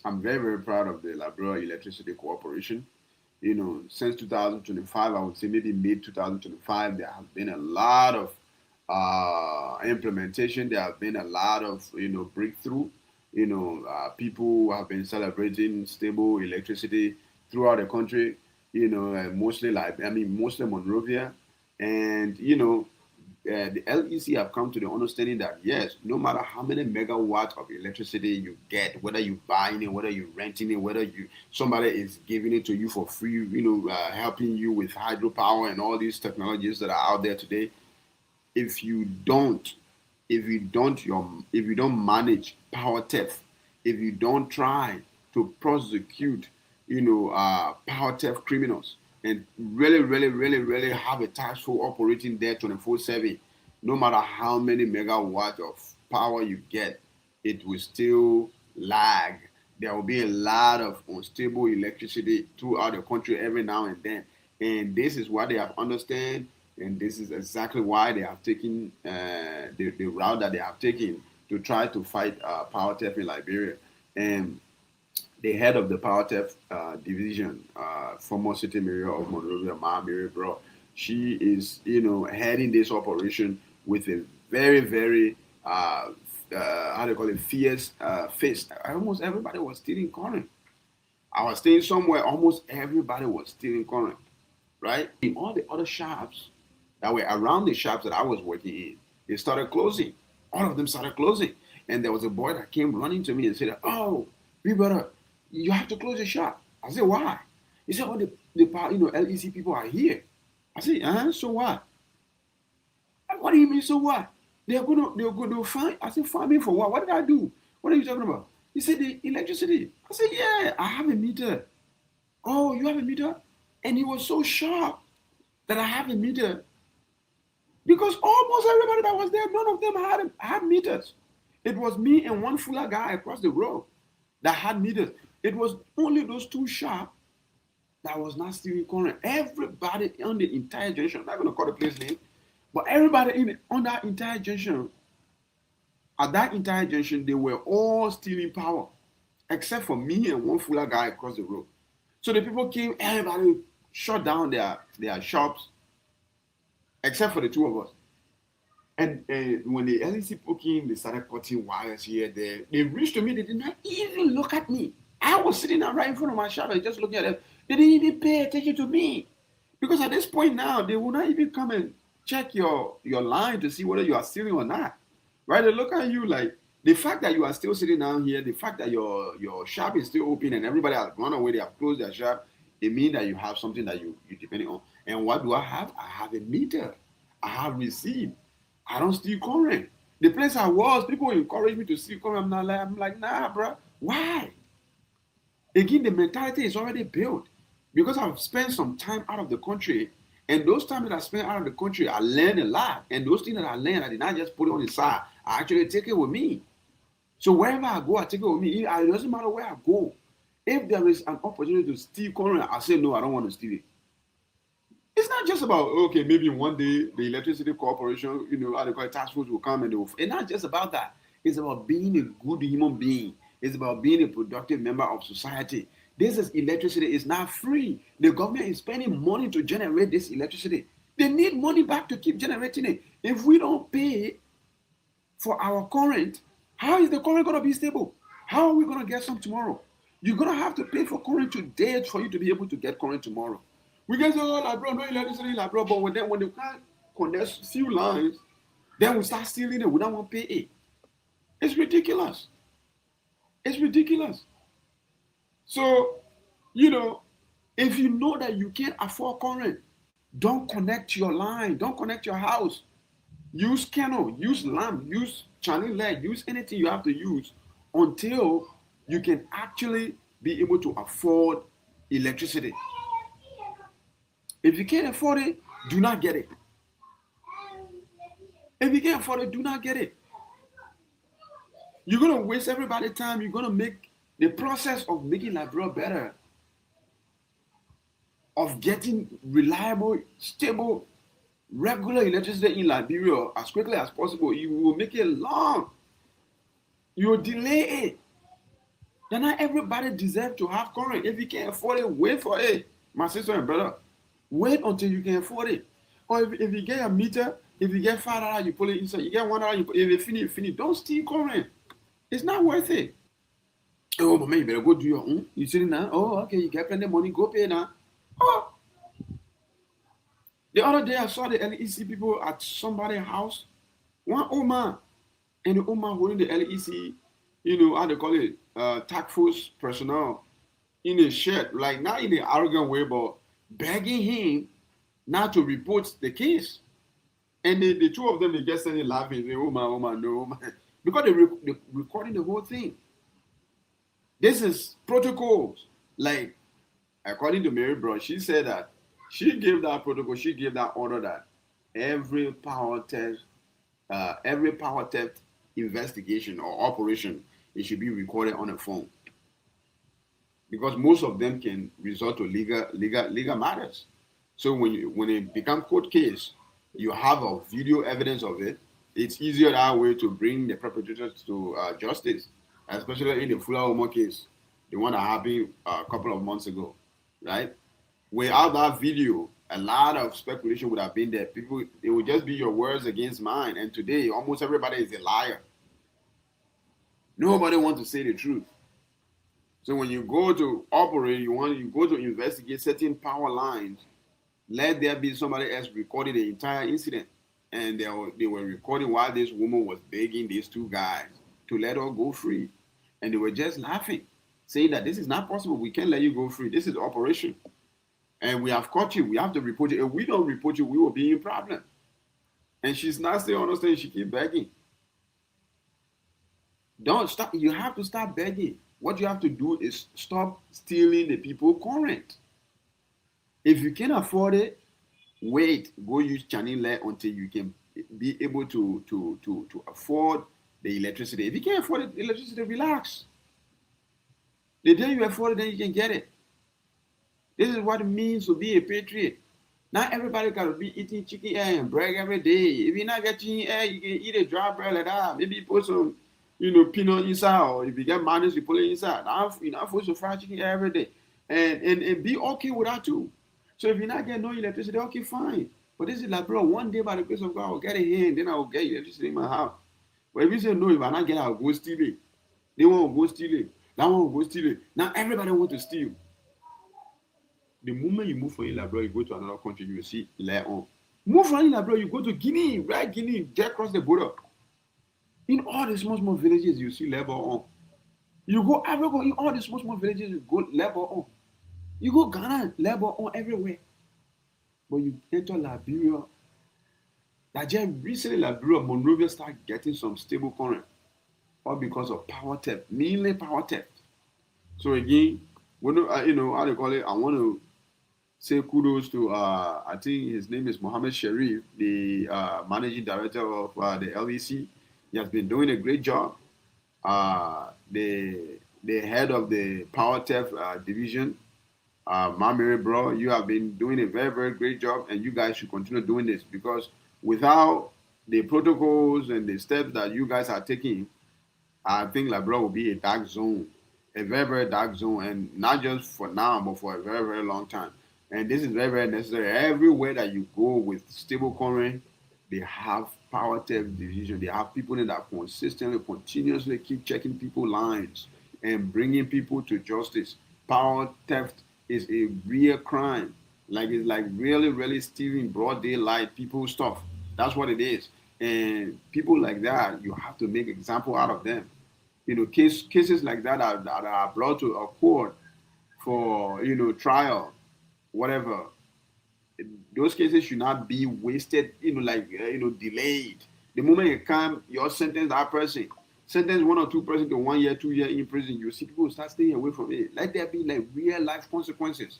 I'm very, very proud of the Liberia Electricity Corporation. Since 2025, I would say maybe mid 2025, there has been a lot of implementation. There have been a lot of breakthrough. People have been celebrating stable electricity throughout the country. Mostly mostly Monrovia, and the LEC have come to the understanding that yes, no matter how many megawatts of electricity you get, whether you buying it, whether you renting it, whether somebody is giving it to you for free, helping you with hydropower and all these technologies that are out there today, if you don't, if you don't manage power theft, if you don't try to prosecute, power theft criminals, and really, really, really, really have a task force operating there 24/7, no matter how many megawatts of power you get, it will still lag. There will be a lot of unstable electricity throughout the country every now and then. And this is what they have understand, and this is exactly why they have taken the route that they have taken to try to fight power theft in Liberia. And the head of the power theft division, former city mayor of Monrovia, Mary Bro, she is, heading this operation with a very, very, how do you call it, fierce fist. Almost everybody was stealing current. I was staying somewhere, almost everybody was stealing current, right? In all the other shops that were around the shops that I was working in, they started closing. All of them started closing. And there was a boy that came running to me and said, "Oh, we better, you have to close the shop." I said, "Why?" He said, "Oh, LEC people are here." I said, so what? What do you mean, so what? They're going to fine. I said, "Fine me for what? What did I do? What are you talking about?" He said, "The electricity." I said, "Yeah, I have a meter." "Oh, you have a meter?" And he was so shocked that I have a meter, because almost everybody that was there, none of them had meters. It was me and one fuller guy across the road that had meters. It was only those two shops that was not stealing current. Everybody on the entire junction, I'm not going to call the place name, but everybody on that entire junction, at that entire junction, they were all stealing power, except for me and one fuller guy across the road. So the people came, everybody shut down their shops, except for the two of us. And when the LEC people came, they started cutting wires here, there. They reached to me, they did not even look at me. I was sitting down right in front of my shop and just looking at them. They didn't even pay attention to me. Because at this point now, they will not even come and check your line to see whether you are stealing or not. Right? They look at you like, the fact that you are still sitting down here, the fact that your shop is still open and everybody has gone away, they have closed their shop, it means that you have something that you're depending on. And what do I have? I have a meter. I have receipt. I don't steal current. The place I was, people encourage me to steal current. I'm like, nah, bro. Why? Again, the mentality is already built. Because I've spent some time out of the country, and those times that I spent out of the country, I learned a lot. And those things that I learned, I did not just put it on the side. I actually take it with me. So wherever I go, I take it with me. It doesn't matter where I go. If there is an opportunity to steal current, I say, no, I don't want to steal it. It's not just about, okay, maybe one day the Electricity Corporation, how they call it, task force will come and it's not just about that. It's about being a good human being. It's about being a productive member of society. This is electricity. It's not free. The government is spending money to generate this electricity. They need money back to keep generating it. If we don't pay for our current, how is the current going to be stable? How are we going to get some tomorrow? You're going to have to pay for current today for you to be able to get current tomorrow. We can say, oh, like, bro, no electricity, like, bro, but when they can't connect few lines, then we start stealing it. We don't want to pay it. It's ridiculous. It's ridiculous. So, if you know that you can't afford current, don't connect your line. Don't connect your house. Use candle, use lamp, use channel light, use anything you have to use until you can actually be able to afford electricity. If you can't afford it, do not get it. If you can't afford it, do not get it. You're going to waste everybody's time. You're going to make the process of making Liberia better, of getting reliable, stable, regular electricity in Liberia as quickly as possible. You will make it long. You will delay it. Then not everybody deserves to have current. If you can't afford it, wait for it. My sister and brother, wait until you can afford it. Or if you get a meter, if you get $5, you put it inside. You get $1, you put it. If you finish. Don't steal current. It's not worth it. Oh, but man, you better go do your own. You sitting now? Oh, okay, you get plenty of money, go pay now. Oh, the other day I saw the LEC people at somebody's house. One old man, and the old man holding the LEC, how they call it, task force personnel in a shirt, like not in an arrogant way, but begging him not to report the case. And the two of them, they just started laughing, saying, oh man, no, man. Because they're recording the whole thing. This is protocols. Like, according to Mary Brown, she said that she gave that protocol, she gave that order that every power theft investigation or operation, it should be recorded on a phone. Because most of them can result to legal matters. So when it becomes court case, you have a video evidence of it. It's easier that way to bring the perpetrators to justice, especially in the Fuller case, the one that happened a couple of months ago, right? Without that video, a lot of speculation would have been there. People, it would just be your words against mine. And today, almost everybody is a liar. Nobody wants to say the truth. So when you go to operate, you go to investigate certain power lines, let there be somebody else recording the entire incident. And they were recording while this woman was begging these two guys to let her go free. And they were just laughing, saying that this is not possible. We can't let you go free. This is operation. And we have caught you. We have to report you. If we don't report you, we will be in problem. And she's not still understanding. She keep begging. Don't stop. You have to stop begging. What you have to do is stop stealing the people current. If you can afford it, wait. Go use Channing Law until you can be able to afford the electricity. If you can't afford the electricity, relax. The day you afford it, then you can get it. This is what it means to be a patriot. Not everybody got to be eating chicken air and bread every day. If you're not getting air, you can eat a dry bread like that. Maybe put some, peanut inside, or if you get mayonnaise, you put it inside. You're not supposed to fry chicken every day. And be okay with that too. So if you're not getting no electricity, okay, fine. But this is like, bro, one day by the grace of God, I'll get it here, and then I'll get electricity in my house. But if you say, no, if I not get it, I'll go steal it. They won't go steal it. That one will go steal it. Now everybody wants to steal. The moment you move from Liberia, you go to another country, you will see Leon. Move from Liberia, you go to Guinea, right? Guinea, get across the border. In all the small villages, you see Lebanon. You go Africa, in all the small villages, you go Lebanon. You go Ghana, Lebanon, everywhere. But you enter Liberia. That just recently, Liberia, Monrovia started getting some stable current. All because of power theft, mainly power theft. So again, how they call it, I want to say kudos to, I think his name is Mohammed Sharif, the managing director of the LEC. He has been doing a great job. The head of the power theft division, Mary Bro, you have been doing a very, very great job, and you guys should continue doing this, because without the protocols and the steps that you guys are taking, I think Liberia will be a dark zone, a very, very dark zone, and not just for now, but for a very, very long time. And this is very, very necessary. Everywhere that you go with stable current, they have power theft division. They have people that consistently, continuously keep checking people's lines and bringing people to justice. Power theft is a real crime. Like, it's like really, really stealing broad daylight people's stuff. That's what it is. And people like that, you have to make example out of them. Cases like that are brought to a court for, trial, whatever. Those cases should not be wasted, delayed. The moment you come, you sentence that person, sentence one or two person to 1 year, 2 year in prison, you see people start staying away from it. Let there be like real life consequences.